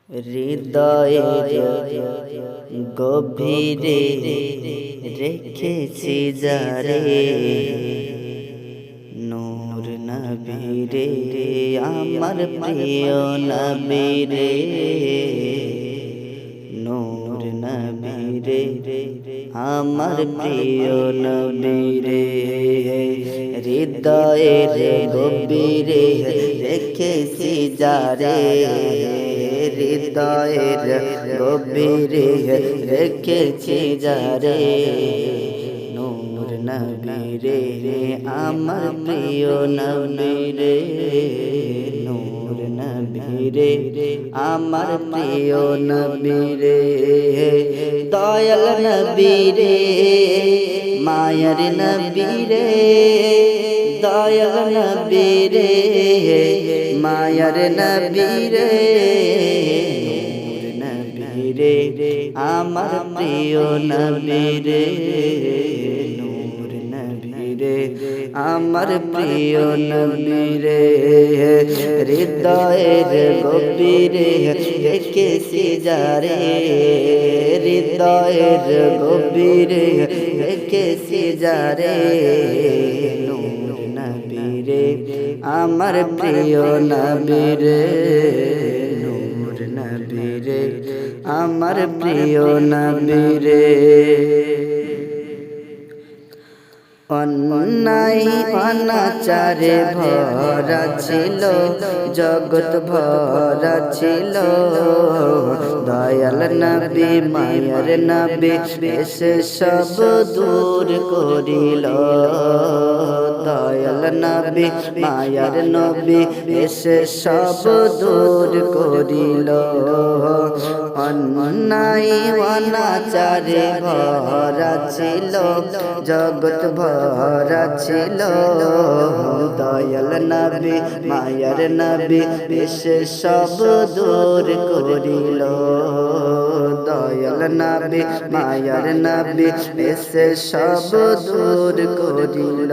হৃদয়ের গভীরে রেখেছি যারে নূর নবীরে আমার প্রিয় নবীরে নূর নবীরে আমার প্রিয় নবীরে হৃদয়ের গভীরে রেখেছি যারে হৃদয়ের গভীরে রেখেছি যারে নূর নবীরে আমার প্রিয় নবীরে নূর নবীরে আমার প্রিয় নবীরে দয়াল নবীরে মায়ার নবীরে দয়াল নবীরে মায়ার নবীরে নবীরে আমার প্রিয় নবীরে নূর নবীরে আমার প্রিয় নবীরে হৃদয়ের গভীরে রেখেছি যারে হৃদয়ের গভীরে রেখেছি যারে নূর নবীরে আমার প্রিয় নবীরে নূর নবীরে আমার প্রিয় নবীরে অন্যায় অনাচারে ভরা ছিল জগৎ ভরা ছিল দয়াল নবী মায়ার নবী এসে সব দূর করিল দয়াল নবী মায়ার নবী এসে সব দূর করিল অন্যায় অনাচারে ভরা ছিল জগৎ ভরা ছিল দয়াল নবী মায়ার নবী এসে সব দূর করিল দয়াল নবী মায়ার নবী এসে সব দূর করিল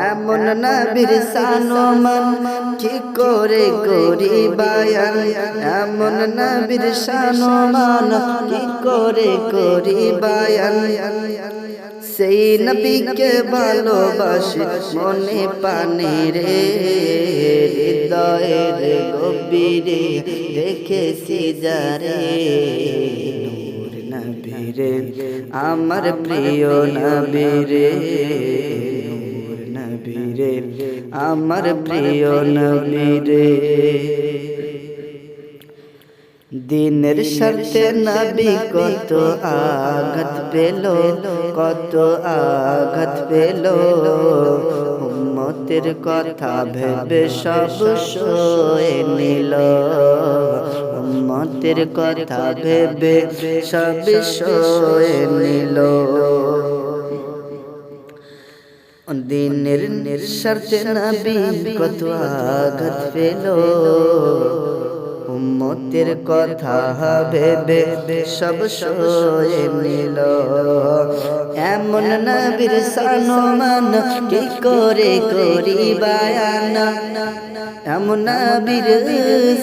এমন নবীর সানমান কি করে করি বায়ান এমন নবীর সানমান কি করে করি বায়ান সেই নবীকে ভালোবাসি মনে পানে রে হৃদয়ের গভীরে রেখেছি যারে নূর নবীরে আমার প্রিয় নবীরে নূর নবীরে আমার প্রিয় নবীরে দিনের স্বার্থে নবী কত আঘাত পেল কত আঘাত পেল উম্মতের কথা ভেবে সব সয়ে নিল উম্মতের কথা ভেবে সব সয়ে নিল দিনের স্বার্থে নবী কত আঘাত পেল উম্মতের কথা ভেবে সব সয়ে নিল এমন নবীর সানমান কি করে করি বায়ান এমন নবীর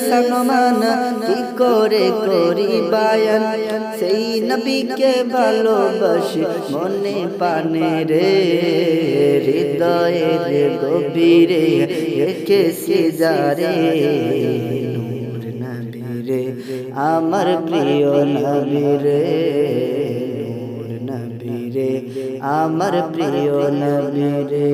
সানমান কি করে করি বায়ান সেই নবীকে ভালোবাসি মনে পানে রে হৃদয়ের গভীরে রেখেছি যারে আমার প্রিয় নবীরে নূর নবীরে আমার প্রিয় নবীরে।